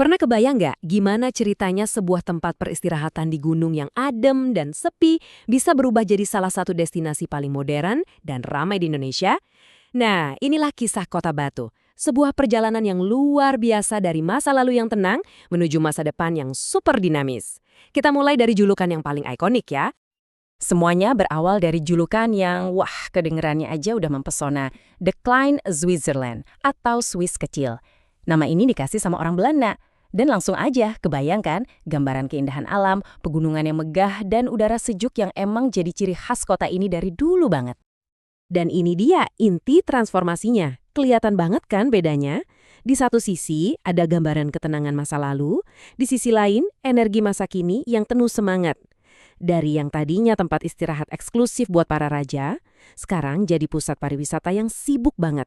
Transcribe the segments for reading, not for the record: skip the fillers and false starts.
Pernah kebayang nggak gimana ceritanya sebuah tempat peristirahatan di gunung yang adem dan sepi bisa berubah jadi salah satu destinasi paling modern dan ramai di Indonesia? Nah, inilah kisah Kota Batu. Sebuah perjalanan yang luar biasa dari masa lalu yang tenang menuju masa depan yang super dinamis. Kita mulai dari julukan yang paling ikonik ya. Semuanya berawal dari julukan yang, kedengerannya aja udah mempesona. The Klein Switzerland, atau Swiss kecil. Nama ini dikasih sama orang Belanda. Dan langsung aja kebayangkan gambaran keindahan alam, pegunungan yang megah, dan udara sejuk yang emang jadi ciri khas kota ini dari dulu banget. Dan ini dia inti transformasinya. Kelihatan banget kan bedanya? Di satu sisi ada gambaran ketenangan masa lalu, di sisi lain energi masa kini yang penuh semangat. Dari yang tadinya tempat istirahat eksklusif buat para raja, sekarang jadi pusat pariwisata yang sibuk banget.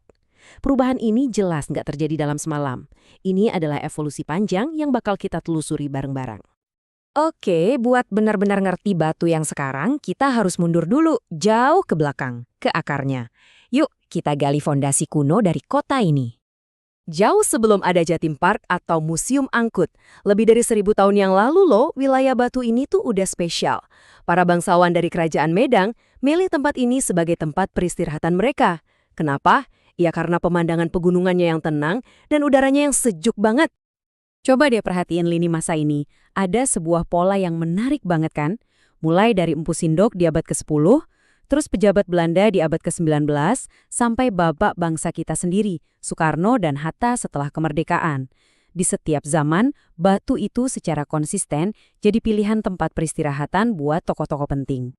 Perubahan ini jelas nggak terjadi dalam semalam. Ini adalah evolusi panjang yang bakal kita telusuri bareng-bareng. Oke, buat benar-benar ngerti Batu yang sekarang, kita harus mundur dulu, jauh ke belakang, ke akarnya. Yuk, kita gali fondasi kuno dari kota ini. Jauh sebelum ada Jatim Park atau Museum Angkut, lebih dari 1000 tahun yang lalu loh, wilayah Batu ini tuh udah spesial. Para bangsawan dari Kerajaan Medang milih tempat ini sebagai tempat peristirahatan mereka. Kenapa? Ya karena pemandangan pegunungannya yang tenang dan udaranya yang sejuk banget. Coba deh perhatiin lini masa ini. Ada sebuah pola yang menarik banget kan? Mulai dari Empu Sindok di abad ke-10, terus pejabat Belanda di abad ke-19, sampai babak bangsa kita sendiri, Soekarno dan Hatta setelah kemerdekaan. Di setiap zaman, Batu itu secara konsisten jadi pilihan tempat peristirahatan buat tokoh-tokoh penting.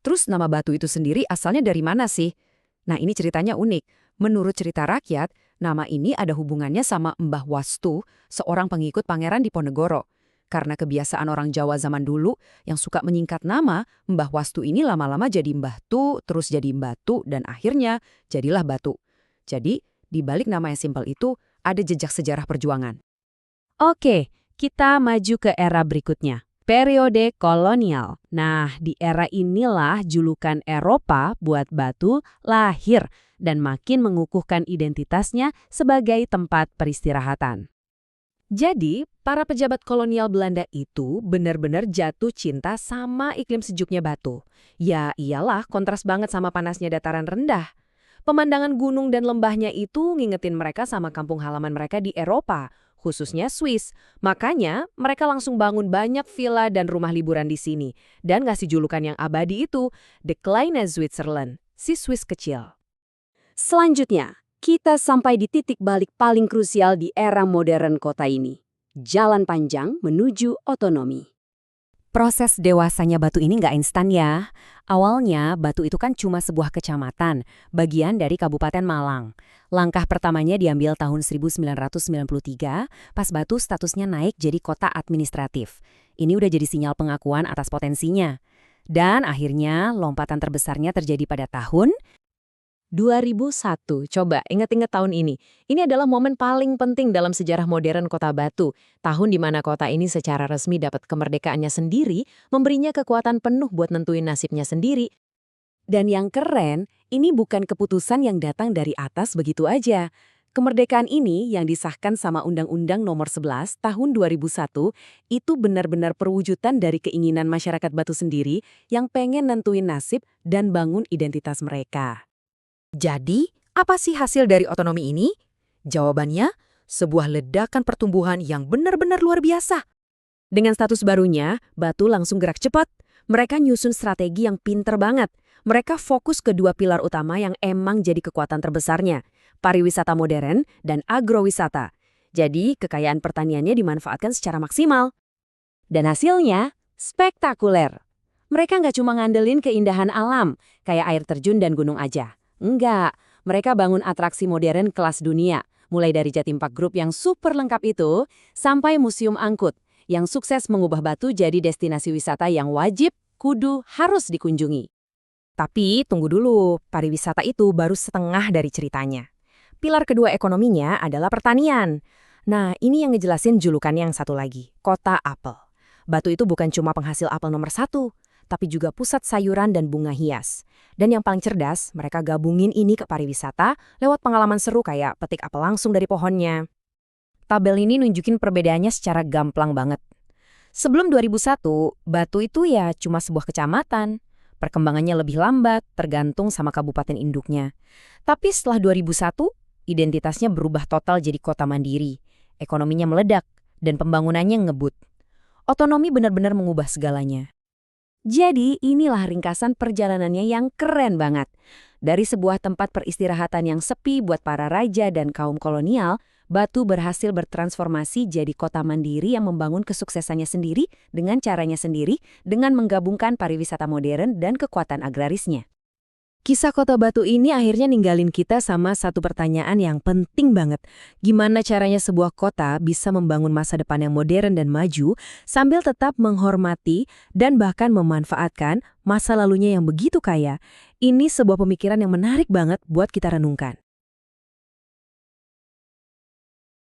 Terus nama Batu itu sendiri asalnya dari mana sih? Nah ini ceritanya unik. Menurut cerita rakyat, nama ini ada hubungannya sama Mbah Wastu, seorang pengikut Pangeran Diponegoro. Karena kebiasaan orang Jawa zaman dulu yang suka menyingkat nama, Mbah Wastu ini lama-lama jadi Mbah Tu, terus jadi Batu, dan akhirnya jadilah Batu. Jadi, di balik nama yang simpel itu, ada jejak sejarah perjuangan. Oke, kita maju ke era berikutnya. Periode kolonial. Nah, di era inilah julukan Eropa buat Batu lahir dan makin mengukuhkan identitasnya sebagai tempat peristirahatan. Jadi, para pejabat kolonial Belanda itu benar-benar jatuh cinta sama iklim sejuknya Batu. Ya iyalah, kontras banget sama panasnya dataran rendah. Pemandangan gunung dan lembahnya itu ngingetin mereka sama kampung halaman mereka di Eropa, khususnya Swiss. Makanya, mereka langsung bangun banyak villa dan rumah liburan di sini. Dan ngasih julukan yang abadi itu, The Kleine Switzerland, si Swiss kecil. Selanjutnya, kita sampai di titik balik paling krusial di era modern kota ini. Jalan panjang menuju otonomi. Proses dewasanya Batu ini nggak instan ya. Awalnya, Batu itu kan cuma sebuah kecamatan, bagian dari Kabupaten Malang. Langkah pertamanya diambil tahun 1993, pas Batu statusnya naik jadi kota administratif. Ini udah jadi sinyal pengakuan atas potensinya. Dan akhirnya, lompatan terbesarnya terjadi pada tahun 2001, coba ingat-ingat tahun ini. Ini adalah momen paling penting dalam sejarah modern Kota Batu. Tahun di mana kota ini secara resmi dapat kemerdekaannya sendiri, memberinya kekuatan penuh buat nentuin nasibnya sendiri. Dan yang keren, ini bukan keputusan yang datang dari atas begitu aja. Kemerdekaan ini yang disahkan sama Undang-Undang Nomor 11 Tahun 2001 itu benar-benar perwujudan dari keinginan masyarakat Batu sendiri yang pengen nentuin nasib dan bangun identitas mereka. Jadi, apa sih hasil dari otonomi ini? Jawabannya, sebuah ledakan pertumbuhan yang benar-benar luar biasa. Dengan status barunya, Batu langsung gerak cepat. Mereka nyusun strategi yang pinter banget. Mereka fokus ke dua pilar utama yang emang jadi kekuatan terbesarnya, pariwisata modern dan agrowisata. Jadi, kekayaan pertaniannya dimanfaatkan secara maksimal. Dan hasilnya, spektakuler. Mereka nggak cuma ngandelin keindahan alam, kayak air terjun dan gunung aja. Enggak, mereka bangun atraksi modern kelas dunia, mulai dari Jatim Park Group yang super lengkap itu, sampai Museum Angkut, yang sukses mengubah Batu jadi destinasi wisata yang wajib, kudu, harus dikunjungi. Tapi tunggu dulu, pariwisata itu baru setengah dari ceritanya. Pilar kedua ekonominya adalah pertanian. Nah, ini yang ngejelasin julukan yang satu lagi, Kota Apel. Batu itu bukan cuma penghasil apel nomor 1, tapi juga pusat sayuran dan bunga hias. Dan yang paling cerdas, mereka gabungin ini ke pariwisata lewat pengalaman seru kayak petik apel langsung dari pohonnya. Tabel ini nunjukin perbedaannya secara gamblang banget. Sebelum 2001, Batu itu ya cuma sebuah kecamatan. Perkembangannya lebih lambat, tergantung sama kabupaten induknya. Tapi setelah 2001, identitasnya berubah total jadi kota mandiri. Ekonominya meledak, dan pembangunannya ngebut. Otonomi benar-benar mengubah segalanya. Jadi inilah ringkasan perjalanannya yang keren banget. Dari sebuah tempat peristirahatan yang sepi buat para raja dan kaum kolonial, Batu berhasil bertransformasi jadi kota mandiri yang membangun kesuksesannya sendiri dengan caranya sendiri dengan menggabungkan pariwisata modern dan kekuatan agrarisnya. Kisah kota Batu ini akhirnya ninggalin kita sama satu pertanyaan yang penting banget. Gimana caranya sebuah kota bisa membangun masa depan yang modern dan maju sambil tetap menghormati dan bahkan memanfaatkan masa lalunya yang begitu kaya? Ini sebuah pemikiran yang menarik banget buat kita renungkan.